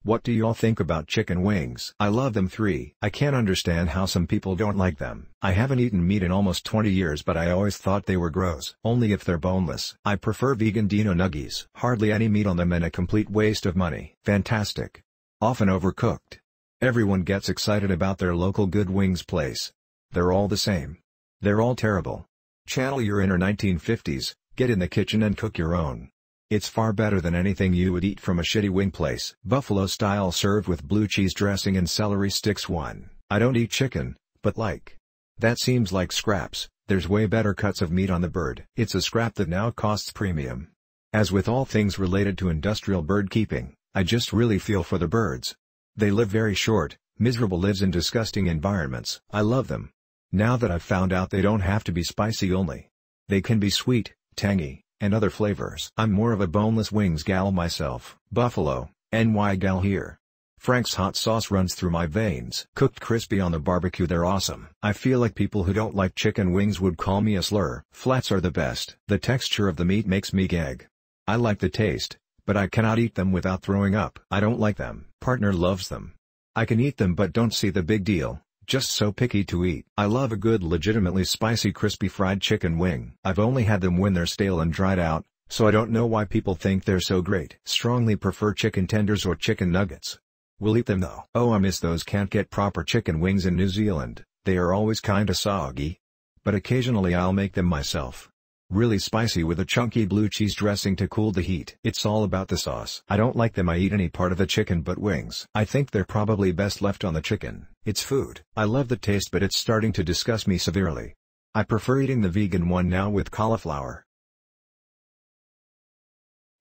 What do y'all think about chicken wings? I love them. 3. I can't understand how some people don't like them. I haven't eaten meat in almost 20 years, but I always thought they were gross. Only if they're boneless. I prefer vegan Dino Nuggies. Hardly any meat on them and a complete waste of money. Fantastic. Often overcooked. Everyone gets excited about their local good wings place. They're all the same. They're all terrible. Channel your inner 1950s, get in the kitchen and cook your own. It's far better than anything you would eat from a shitty wing place. Buffalo style served with blue cheese dressing and celery sticks. 1. I don't eat chicken, but like. That seems like scraps. There's way better cuts of meat on the bird. It's a scrap that now costs premium. As with all things related to industrial bird keeping, I just really feel for the birds. They live very short, miserable lives in disgusting environments. I love them. Now that I've found out they don't have to be spicy only. They can be sweet, tangy, and other flavors. I'm more of a boneless wings gal myself. Buffalo, NY gal here. Frank's hot sauce runs through my veins. Cooked crispy on the barbecue, they're awesome. I feel like people who don't like chicken wings would call me a slur. Flats are the best. The texture of the meat makes me gag. I like the taste, but I cannot eat them without throwing up. I don't like them. Partner loves them. I can eat them but don't see the big deal. Just so picky to eat. I love a good legitimately spicy crispy fried chicken wing. I've only had them when they're stale and dried out, so I don't know why people think they're so great. Strongly prefer chicken tenders or chicken nuggets. Will eat them though. Oh, I miss those. Can't get proper chicken wings in New Zealand. They are always kinda soggy. But occasionally I'll make them myself. Really spicy with a chunky blue cheese dressing to cool the heat. It's all about the sauce. I don't like them. I eat any part of the chicken but wings. I think they're probably best left on the chicken. It's food. I love the taste but it's starting to disgust me severely. I prefer eating the vegan one now with cauliflower.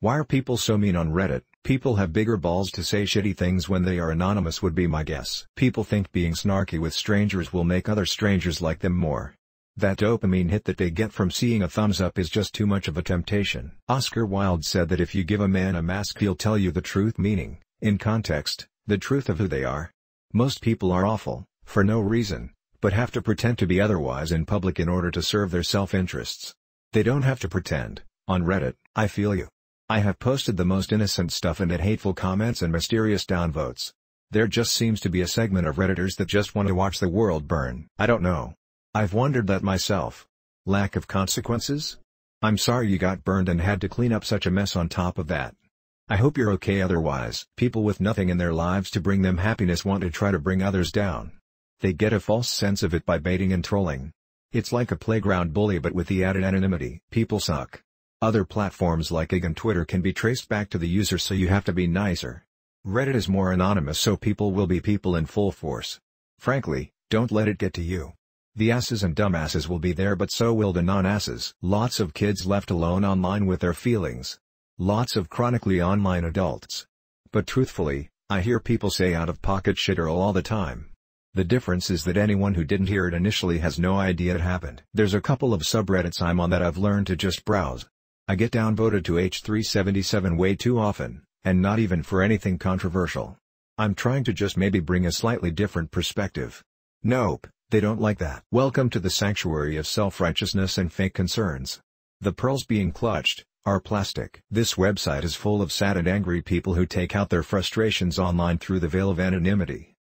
Why are people so mean on Reddit? People have bigger balls to say shitty things when they are anonymous would be my guess. People think being snarky with strangers will make other strangers like them more. That dopamine hit that they get from seeing a thumbs up is just too much of a temptation. Oscar Wilde said that if you give a man a mask he'll tell you the truth, meaning, in context, the truth of who they are. Most people are awful, for no reason, but have to pretend to be otherwise in public in order to serve their self-interests. They don't have to pretend. On Reddit, I feel you. I have posted the most innocent stuff and had hateful comments and mysterious downvotes. There just seems to be a segment of Redditors that just want to watch the world burn. I don't know. I've wondered that myself. Lack of consequences? I'm sorry you got burned and had to clean up such a mess on top of that. I hope you're okay otherwise. People with nothing in their lives to bring them happiness want to try to bring others down. They get a false sense of it by baiting and trolling. It's like a playground bully but with the added anonymity. People suck. Other platforms like IG and Twitter can be traced back to the user, so you have to be nicer. Reddit is more anonymous, so people will be people in full force. Frankly, don't let it get to you. The asses and dumbasses will be there, but so will the non-asses. Lots of kids left alone online with their feelings. Lots of chronically online adults. But truthfully, I hear people say out-of-pocket shitterl all the time. The difference is that anyone who didn't hear it initially has no idea it happened. There's a couple of subreddits I'm on that I've learned to just browse. I get downvoted to H377 way too often, and not even for anything controversial. I'm trying to just maybe bring a slightly different perspective. Nope. They don't like that. Welcome to the sanctuary of self-righteousness and fake concerns. The pearls being clutched are plastic. This website is full of sad and angry people who take out their frustrations online through the veil of anonymity.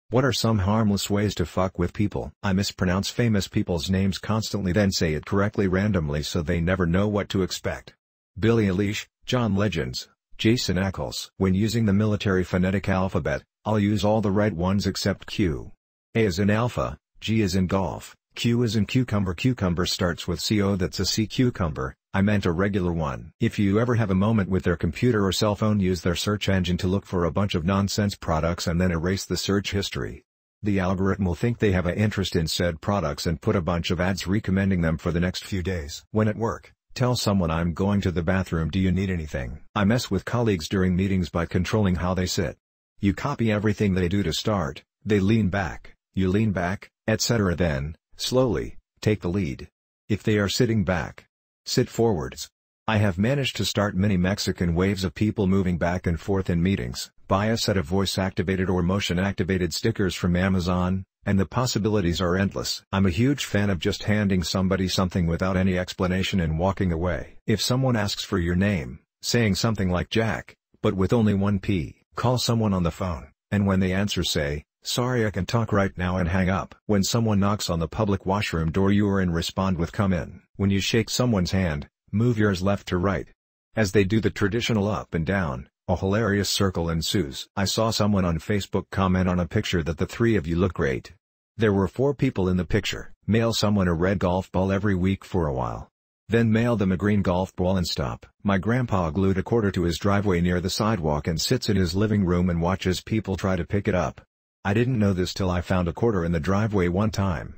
What are some harmless ways to fuck with people? I mispronounce famous people's names constantly, then say it correctly randomly so they never know what to expect. Billie Eilish, John Legends, Jason Ackles. When using the military phonetic alphabet, I'll use all the right ones except Q. A is in alpha, G is in golf, Q is in cucumber. Cucumber starts with CO, that's a sea cucumber. I meant a regular one. If you ever have a moment with their computer or cell phone, use their search engine to look for a bunch of nonsense products and then erase the search history. The algorithm will think they have an interest in said products and put a bunch of ads recommending them for the next few days. When at work, tell someone I'm going to the bathroom, do you need anything? I mess with colleagues during meetings by controlling how they sit. You copy everything they do to start, they lean back, you lean back, etc. Then, slowly, take the lead. If they are sitting back, sit forwards. I have managed to start many Mexican waves of people moving back and forth in meetings. Buy a set of voice-activated or motion-activated stickers from Amazon, and the possibilities are endless. I'm a huge fan of just handing somebody something without any explanation and walking away. If someone asks for your name, saying something like Jack, but with only one P. Call someone on the phone, and when they answer say, "Sorry, I can talk right now," and hang up. When someone knocks on the public washroom door, you are in, respond with "Come in." When you shake someone's hand, move yours left to right. As they do the traditional up and down, a hilarious circle ensues. I saw someone on Facebook comment on a picture that the three of you look great. There were 4 people in the picture. Mail someone a red golf ball every week for a while. Then mail them a green golf ball and stop. My grandpa glued a quarter to his driveway near the sidewalk and sits in his living room and watches people try to pick it up. I didn't know this till I found a quarter in the driveway one time.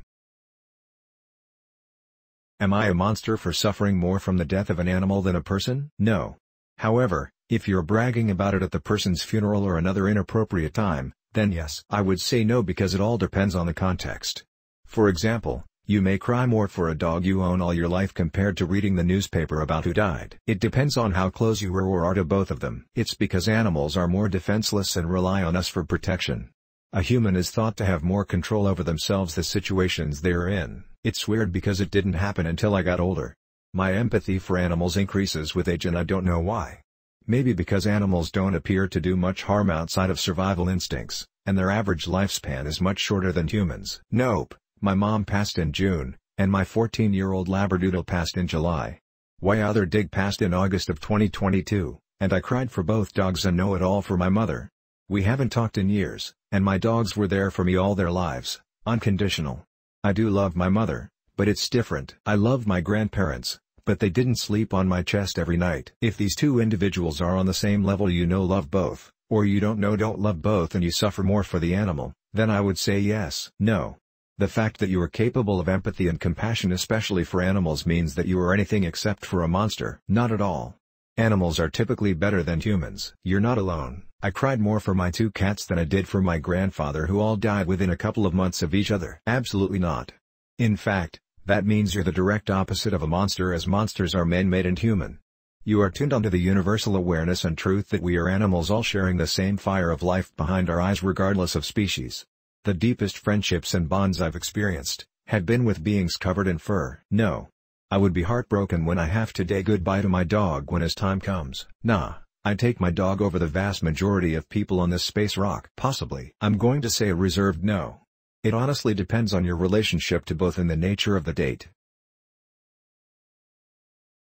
Am I a monster for suffering more from the death of an animal than a person? No. However, if you're bragging about it at the person's funeral or another inappropriate time, then yes. I would say no, because it all depends on the context. For example, you may cry more for a dog you own all your life compared to reading the newspaper about who died. It depends on how close you were or are to both of them. It's because animals are more defenseless and rely on us for protection. A human is thought to have more control over themselves, the situations they are in. It's weird because it didn't happen until I got older. My empathy for animals increases with age, and I don't know why. Maybe because animals don't appear to do much harm outside of survival instincts, and their average lifespan is much shorter than humans. Nope, my mom passed in June, and my 14-year-old Labradoodle passed in July. Why other Dig passed in August of 2022, and I cried for both dogs and know it all for my mother. We haven't talked in years, and my dogs were there for me all their lives, unconditional. I do love my mother, but it's different. I love my grandparents, but they didn't sleep on my chest every night. If these two individuals are on the same level, love both, or you don't love both and you suffer more for the animal, then I would say yes. No. The fact that you are capable of empathy and compassion, especially for animals, means that you are anything except for a monster. Not at all. Animals are typically better than humans. You're not alone. I cried more for my 2 cats than I did for my grandfather, who all died within a couple of months of each other. Absolutely not. In fact, that means you're the direct opposite of a monster, as monsters are man-made and human. You are tuned onto the universal awareness and truth that we are animals, all sharing the same fire of life behind our eyes regardless of species. The deepest friendships and bonds I've experienced have been with beings covered in fur. No. I would be heartbroken when I have to say goodbye to my dog when his time comes. Nah, I'd take my dog over the vast majority of people on this space rock. Possibly. I'm going to say a reserved no. It honestly depends on your relationship to both and the nature of the date.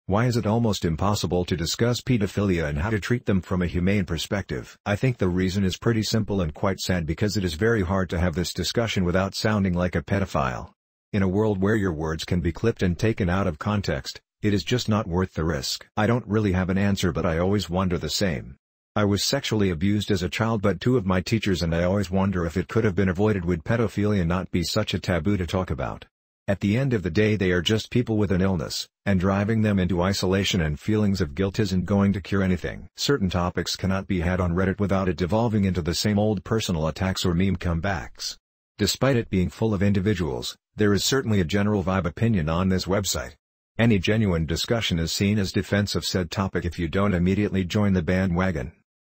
Why is it almost impossible to discuss pedophilia and how to treat them from a humane perspective? I think the reason is pretty simple and quite sad, because it is very hard to have this discussion without sounding like a pedophile. In a world where your words can be clipped and taken out of context, it is just not worth the risk. I don't really have an answer, but I always wonder the same. I was sexually abused as a child by 2 of my teachers, and I always wonder if it could have been avoided. Would pedophilia not be such a taboo to talk about? At the end of the day, they are just people with an illness, and driving them into isolation and feelings of guilt isn't going to cure anything. Certain topics cannot be had on Reddit without it devolving into the same old personal attacks or meme comebacks. Despite it being full of individuals, there is certainly a general vibe opinion on this website. Any genuine discussion is seen as defense of said topic if you don't immediately join the bandwagon.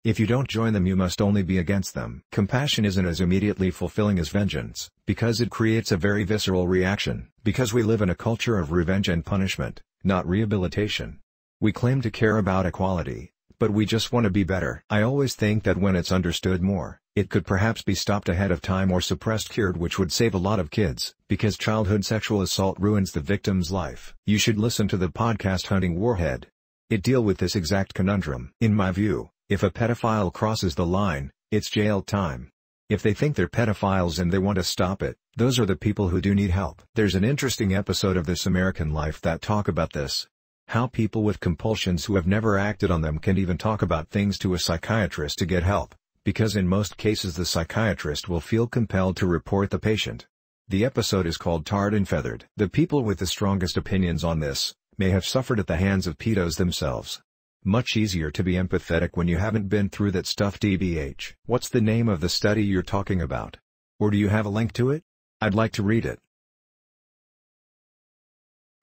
If you don't join them, you must only be against them. Compassion isn't as immediately fulfilling as vengeance, because it creates a very visceral reaction. Because we live in a culture of revenge and punishment, not rehabilitation. We claim to care about equality, but we just want to be better. I always think that when it's understood more, it could perhaps be stopped ahead of time or suppressed, cured, which would save a lot of kids, because childhood sexual assault ruins the victim's life. You should listen to the podcast Hunting Warhead. It deals with this exact conundrum. In my view, if a pedophile crosses the line, it's jail time. If they think they're pedophiles and they want to stop it, those are the people who do need help. There's an interesting episode of This American Life that talk about this. How people with compulsions who have never acted on them can even talk about things to a psychiatrist to get help, because in most cases the psychiatrist will feel compelled to report the patient. The episode is called Tarred and Feathered. The people with the strongest opinions on this may have suffered at the hands of pedos themselves. Much easier to be empathetic when you haven't been through that stuff. TBH. What's the name of the study you're talking about? Or do you have a link to it? I'd like to read it.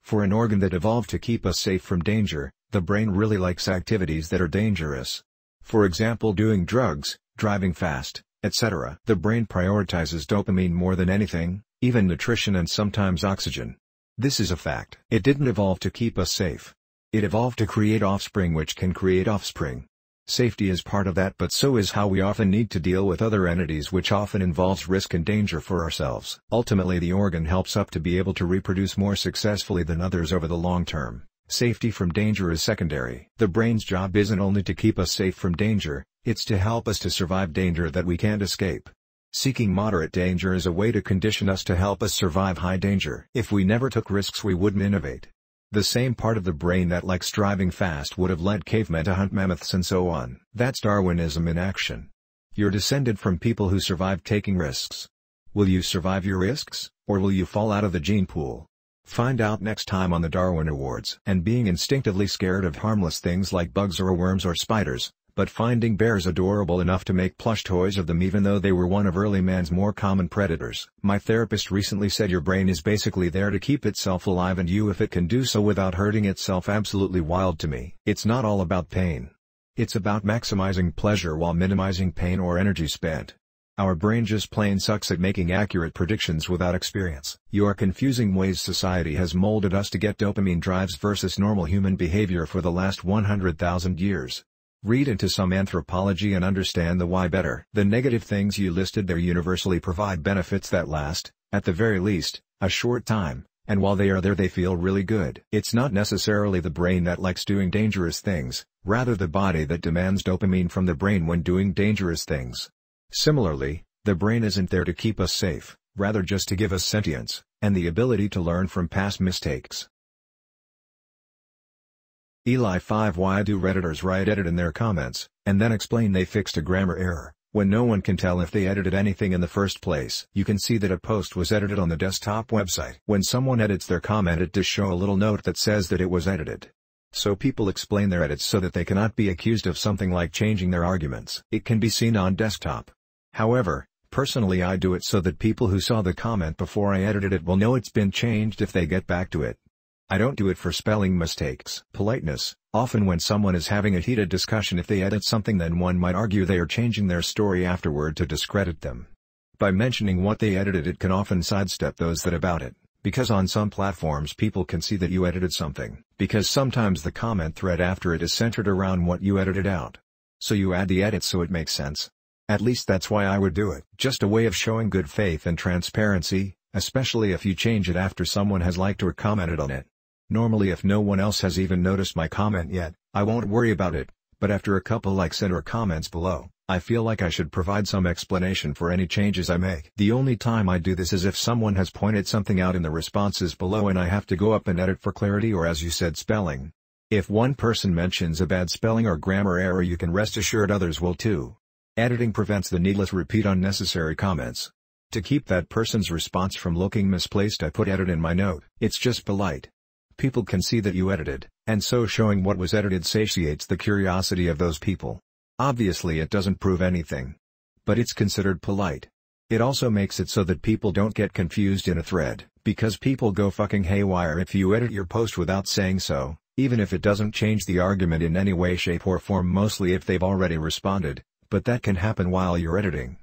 For an organ that evolved to keep us safe from danger, the brain really likes activities that are dangerous. For example, doing drugs, driving fast, etc. The brain prioritizes dopamine more than anything, even nutrition and sometimes oxygen. This is a fact. It didn't evolve to keep us safe. It evolved to create offspring which can create offspring. Safety is part of that, but so is how we often need to deal with other entities, which often involves risk and danger for ourselves. Ultimately, the organ helps us to be able to reproduce more successfully than others over the long term. Safety from danger is secondary. The brain's job isn't only to keep us safe from danger, it's to help us to survive danger that we can't escape. Seeking moderate danger is a way to condition us to help us survive high danger. If we never took risks, we wouldn't innovate. The same part of the brain that likes driving fast would have led cavemen to hunt mammoths and so on. That's Darwinism in action. You're descended from people who survived taking risks. Will you survive your risks, or will you fall out of the gene pool? Find out next time on the Darwin Awards. And being instinctively scared of harmless things like bugs or worms or spiders, but finding bears adorable enough to make plush toys of them even though they were one of early man's more common predators. My therapist recently said your brain is basically there to keep itself alive, and you if it can do so without hurting itself. Absolutely wild to me. It's not all about pain. It's about maximizing pleasure while minimizing pain or energy spent. Our brain just plain sucks at making accurate predictions without experience. You are confusing ways society has molded us to get dopamine drives versus normal human behavior for the last 100,000 years. Read into some anthropology and understand the why better. The negative things you listed there universally provide benefits that last, at the very least, a short time, and while they are there they feel really good. It's not necessarily the brain that likes doing dangerous things, rather the body that demands dopamine from the brain when doing dangerous things. Similarly, the brain isn't there to keep us safe, rather just to give us sentience, and the ability to learn from past mistakes. Eli 5 Why do Redditors write edit in their comments, and then explain they fixed a grammar error, when no one can tell if they edited anything in the first place? You can see that a post was edited on the desktop website. When someone edits their comment, it does show a little note that says that it was edited. So people explain their edits so that they cannot be accused of something like changing their arguments. It can be seen on desktop. However, personally I do it so that people who saw the comment before I edited it will know it's been changed if they get back to it. I don't do it for spelling mistakes. Politeness. Often when someone is having a heated discussion, if they edit something, then one might argue they are changing their story afterward to discredit them. By mentioning what they edited, it can often sidestep those that about it, because on some platforms people can see that you edited something, because sometimes the comment thread after it is centered around what you edited out. So you add the edit so it makes sense. At least that's why I would do it. Just a way of showing good faith and transparency, especially if you change it after someone has liked or commented on it. Normally if no one else has even noticed my comment yet, I won't worry about it, but after a couple likes and or comments below, I feel like I should provide some explanation for any changes I make. The only time I do this is if someone has pointed something out in the responses below and I have to go up and edit for clarity, or as you said, spelling. If one person mentions a bad spelling or grammar error, you can rest assured others will too. Editing prevents the needless repeat unnecessary comments. To keep that person's response from looking misplaced, I put edit in my note. It's just polite. People can see that you edited, and so showing what was edited satiates the curiosity of those people. Obviously it doesn't prove anything, but it's considered polite. It also makes it so that people don't get confused in a thread, because people go fucking haywire if you edit your post without saying so, even if it doesn't change the argument in any way, shape or form, mostly if they've already responded, but that can happen while you're editing.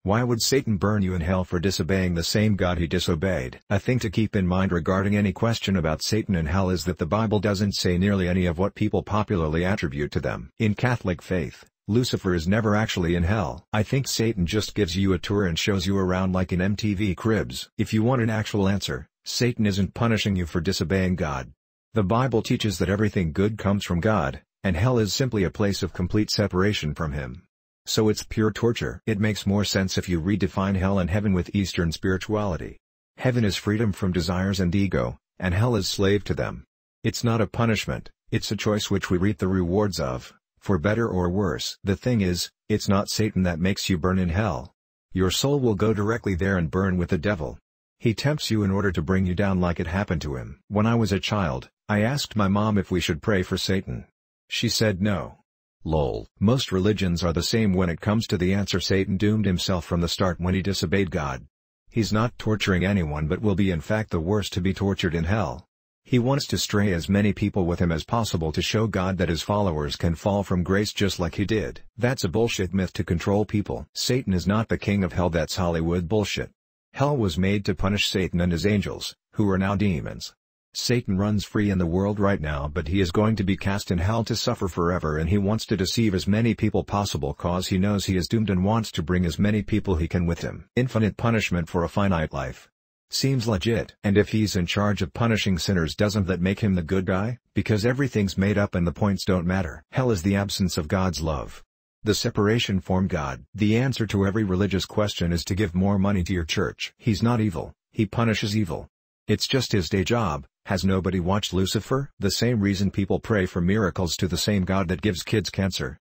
Why would Satan burn you in hell for disobeying the same God he disobeyed? A thing to keep in mind regarding any question about Satan and hell is that the Bible doesn't say nearly any of what people popularly attribute to them. In Catholic faith, Lucifer is never actually in hell. I think Satan just gives you a tour and shows you around like in MTV Cribs. If you want an actual answer, Satan isn't punishing you for disobeying God. The Bible teaches that everything good comes from God, and hell is simply a place of complete separation from Him. So it's pure torture. It makes more sense if you redefine hell and heaven with Eastern spirituality. Heaven is freedom from desires and ego, and hell is slave to them. It's not a punishment, it's a choice which we reap the rewards of, for better or worse. The thing is, it's not Satan that makes you burn in hell. Your soul will go directly there and burn with the devil. He tempts you in order to bring you down like it happened to him. When I was a child, I asked my mom if we should pray for Satan. She said no. Lol. Most religions are the same when it comes to the answer. Satan doomed himself from the start when he disobeyed God. He's not torturing anyone but will be in fact the worst to be tortured in hell. He wants to stray as many people with him as possible to show God that his followers can fall from grace just like he did. That's a bullshit myth to control people. Satan is not the king of hell. That's Hollywood bullshit. Hell was made to punish Satan and his angels, who are now demons. Satan runs free in the world right now, but he is going to be cast in hell to suffer forever, and he wants to deceive as many people possible cause he knows he is doomed and wants to bring as many people he can with him. Infinite punishment for a finite life. Seems legit. And if he's in charge of punishing sinners, doesn't that make him the good guy? Because everything's made up and the points don't matter. Hell is the absence of God's love. The separation from God. The answer to every religious question is to give more money to your church. He's not evil, he punishes evil. It's just his day job. Has nobody watched Lucifer? The same reason people pray for miracles to the same God that gives kids cancer.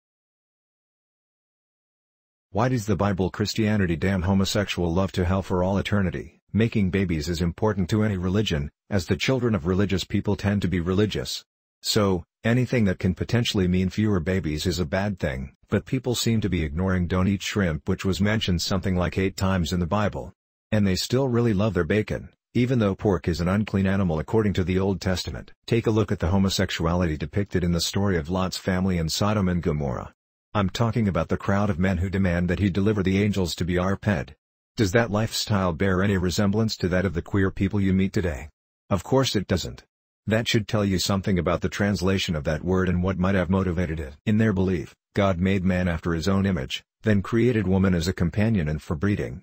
Why does the Bible Christianity damn homosexual love to hell for all eternity? Making babies is important to any religion, as the children of religious people tend to be religious. So, anything that can potentially mean fewer babies is a bad thing, but people seem to be ignoring don't eat shrimp, which was mentioned something like 8 times in the Bible. And they still really love their bacon, even though pork is an unclean animal according to the Old Testament. Take a look at the homosexuality depicted in the story of Lot's family in Sodom and Gomorrah. I'm talking about the crowd of men who demand that he deliver the angels to be our pet. Does that lifestyle bear any resemblance to that of the queer people you meet today? Of course it doesn't. That should tell you something about the translation of that word and what might have motivated it. In their belief, God made man after his own image, then created woman as a companion and for breeding.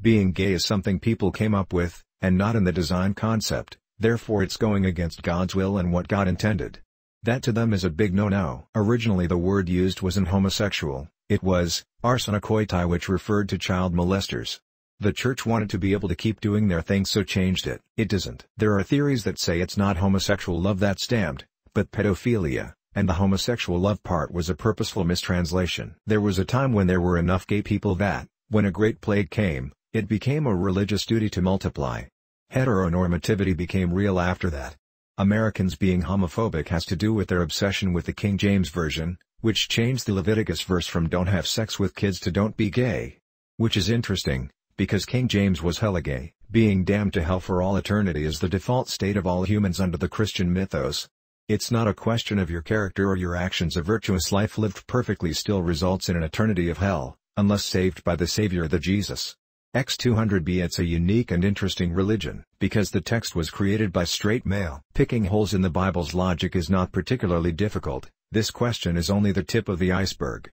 Being gay is something people came up with, and not in the design concept, therefore it's going against God's will and what God intended. That to them is a big no-no. Originally the word used wasn't homosexual, it was arsenokoitai, which referred to child molesters. The church wanted to be able to keep doing their thing, so changed it. It doesn't. There are theories that say it's not homosexual love that's damned, but pedophilia, and the homosexual love part was a purposeful mistranslation. There was a time when there were enough gay people that, when a great plague came, it became a religious duty to multiply. Heteronormativity became real after that. Americans being homophobic has to do with their obsession with the King James Version, which changed the Leviticus verse from "don't have sex with kids" to "don't be gay." Which is interesting, because King James was hella gay. Being damned to hell for all eternity is the default state of all humans under the Christian mythos. It's not a question of your character or your actions. A virtuous life lived perfectly still results in an eternity of hell, unless saved by the Savior, the Jesus. X200b. It's a unique and interesting religion, because the text was created by straight male. Picking holes in the Bible's logic is not particularly difficult. This question is only the tip of the iceberg.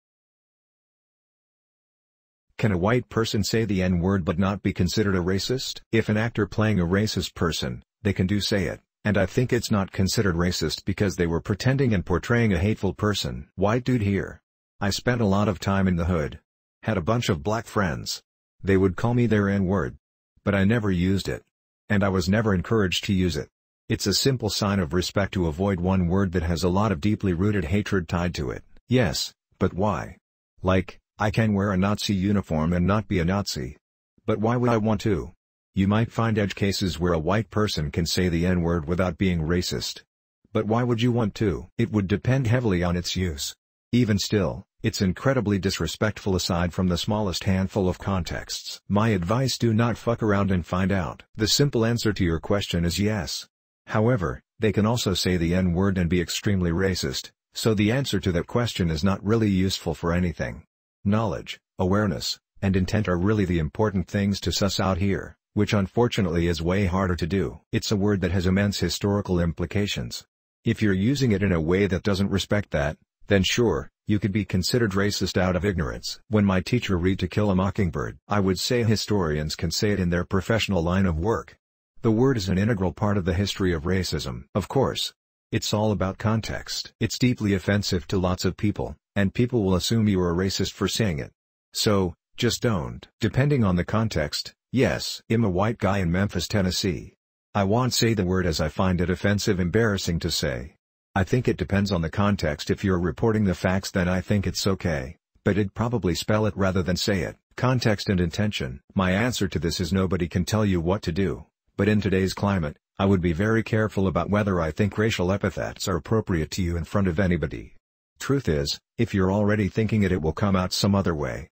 Can a white person say the N-word but not be considered a racist? If an actor playing a racist person, they can say it, and I think it's not considered racist because they were pretending and portraying a hateful person. White dude here. I spent a lot of time in the hood. Had a bunch of black friends. They would call me their N-word. But I never used it. And I was never encouraged to use it. It's a simple sign of respect to avoid one word that has a lot of deeply rooted hatred tied to it. Yes, but why? Like, I can wear a Nazi uniform and not be a Nazi. But why would I want to? You might find edge cases where a white person can say the N-word without being racist. But why would you want to? It would depend heavily on its use. Even still, it's incredibly disrespectful aside from the smallest handful of contexts. My advice: do not fuck around and find out. The simple answer to your question is yes. However, they can also say the N-word and be extremely racist, so the answer to that question is not really useful for anything. Knowledge, awareness, and intent are really the important things to suss out here, which unfortunately is way harder to do. It's a word that has immense historical implications. If you're using it in a way that doesn't respect that, then sure, you could be considered racist out of ignorance. When my teacher read To Kill a Mockingbird, I would say historians can say it in their professional line of work. The word is an integral part of the history of racism. Of course. It's all about context. It's deeply offensive to lots of people, and people will assume you are a racist for saying it. So, just don't. Depending on the context, yes. I'm a white guy in Memphis, Tennessee. I won't say the word as I find it offensive, embarrassing to say. I think it depends on the context. If you're reporting the facts, then I think it's okay, but I'd probably spell it rather than say it. Context and intention. My answer to this is nobody can tell you what to do, but in today's climate, I would be very careful about whether I think racial epithets are appropriate to you in front of anybody. Truth is, if you're already thinking it, it will come out some other way.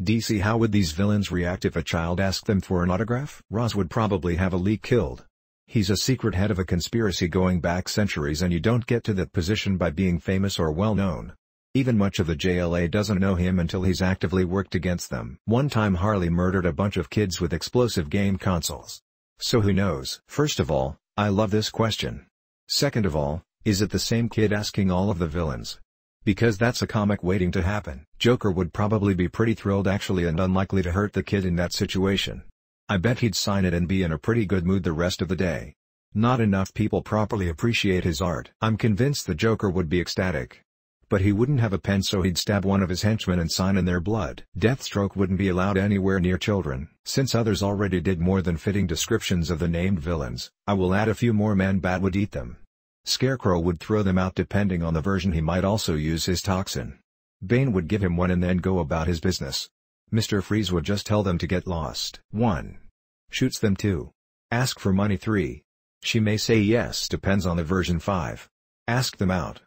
DC: how would these villains react if a child asked them for an autograph? Roz would probably have Ali killed. He's a secret head of a conspiracy going back centuries, and you don't get to that position by being famous or well known. Even much of the JLA doesn't know him until he's actively worked against them. One time Harley murdered a bunch of kids with explosive game consoles. So who knows? First of all, I love this question. Second of all, is it the same kid asking all of the villains? Because that's a comic waiting to happen. Joker would probably be pretty thrilled actually and unlikely to hurt the kid in that situation. I bet he'd sign it and be in a pretty good mood the rest of the day. Not enough people properly appreciate his art. I'm convinced the Joker would be ecstatic. But he wouldn't have a pen, so he'd stab one of his henchmen and sign in their blood. Deathstroke wouldn't be allowed anywhere near children. Since others already did more than fitting descriptions of the named villains, I will add a few more. Man-Bat would eat them. Scarecrow would throw them out depending on the version. He might also use his toxin. Bane would give him one and then go about his business. Mr. Freeze would just tell them to get lost. 1. Shoots them. 2. Ask for money. 3. She may say yes, depends on the version. 5. Ask them out.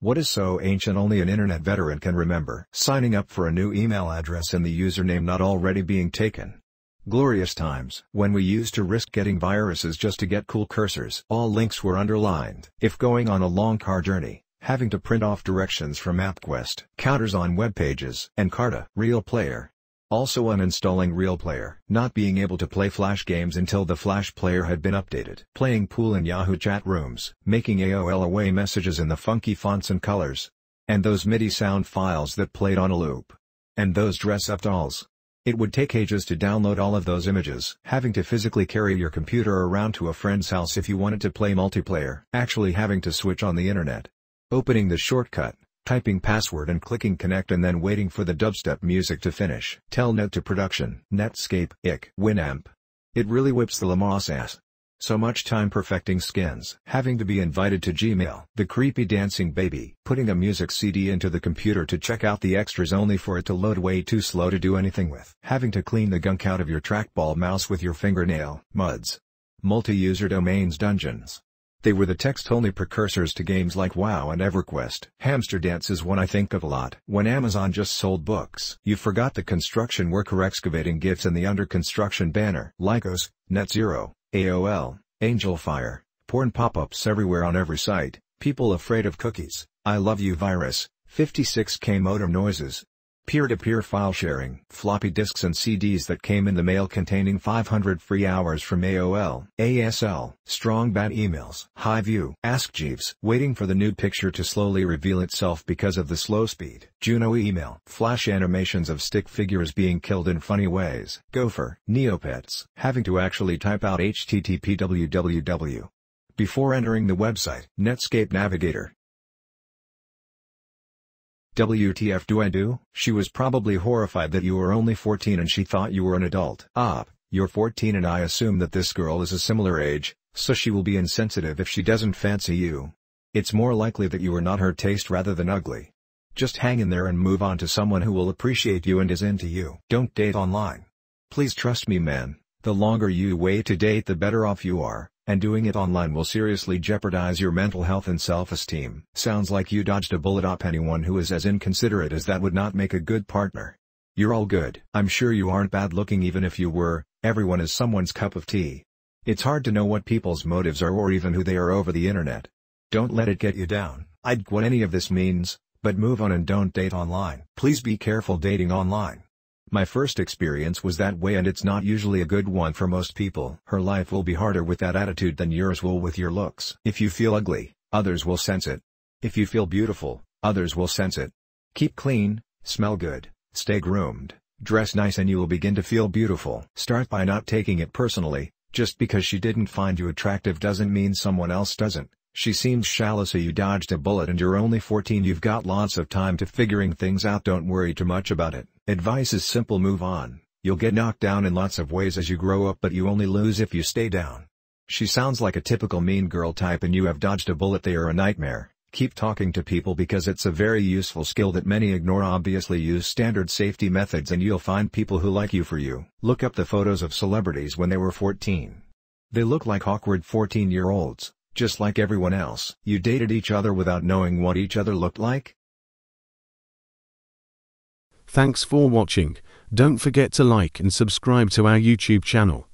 What is so ancient only an internet veteran can remember? Signing up for a new email address and the username not already being taken. Glorious times when we used to risk getting viruses just to get cool cursors. All links were underlined. If going on a long car journey, having to print off directions from MapQuest. Counters on web pages. Encarta. Real Player. Also uninstalling Real Player. Not being able to play Flash games until the Flash player had been updated. Playing pool in Yahoo chat rooms. Making AOL away messages in the funky fonts and colors. And those MIDI sound files that played on a loop. And those dress-up dolls. It would take ages to download all of those images. Having to physically carry your computer around to a friend's house if you wanted to play multiplayer. Actually having to switch on the internet. Opening the shortcut, typing password and clicking connect and then waiting for the dubstep music to finish. Telnet to production. Netscape. IC. Winamp. It really whips the Lamos ass. So much time perfecting skins. Having to be invited to Gmail. The creepy dancing baby. Putting a music CD into the computer to check out the extras only for it to load way too slow to do anything with. Having to clean the gunk out of your trackball mouse with your fingernail. MUDs. Multi-user domains. Dungeons. They were the text-only precursors to games like WoW and EverQuest. Hamster Dance is one I think of a lot. When Amazon just sold books. You forgot the construction worker excavating GIFs and the under construction banner. Lycos, NetZero, AOL, Angelfire, porn pop-ups everywhere on every site, people afraid of cookies, I love you virus, 56K motor noises. Peer-to-peer file sharing. Floppy disks and CDs that came in the mail containing 500 free hours from AOL. ASL. Strong bad emails. Highview. Ask Jeeves. Waiting for the nude picture to slowly reveal itself because of the slow speed. Juno email. Flash animations of stick figures being killed in funny ways. Gopher. Neopets. Having to actually type out HTTP www before entering the website. Netscape Navigator. WTF do I do? She was probably horrified that you were only 14 and she thought you were an adult. You're 14 and I assume that this girl is a similar age, so she will be insensitive if she doesn't fancy you. It's more likely that you are not her taste rather than ugly. Just hang in there and move on to someone who will appreciate you and is into you. Don't date online. Please trust me, man, the longer you wait to date the better off you are. And doing it online will seriously jeopardize your mental health and self-esteem. Sounds like you dodged a bullet. Anyone who is as inconsiderate as that would not make a good partner. You're all good. I'm sure you aren't bad looking even if you were. Everyone is someone's cup of tea. It's hard to know what people's motives are or even who they are over the internet. Don't let it get you down. I don't know what any of this means, but move on and don't date online. Please be careful dating online. My first experience was that way and it's not usually a good one for most people. Her life will be harder with that attitude than yours will with your looks. If you feel ugly, others will sense it. If you feel beautiful, others will sense it. Keep clean, smell good, stay groomed, dress nice and you will begin to feel beautiful. Start by not taking it personally. Just because she didn't find you attractive doesn't mean someone else doesn't. She seems shallow so you dodged a bullet and you're only 14. You've got lots of time to figuring things out. Don't worry too much about it. Advice is simple, move on. You'll get knocked down in lots of ways as you grow up but you only lose if you stay down. She sounds like a typical mean girl type and you have dodged a bullet. They are a nightmare. Keep talking to people because it's a very useful skill that many ignore. Obviously use standard safety methods and you'll find people who like you for you. Look up the photos of celebrities when they were 14. They look like awkward 14-year-olds. Just like everyone else. You dated each other without knowing what each other looked like? Thanks for watching. Don't forget to like and subscribe to our YouTube channel.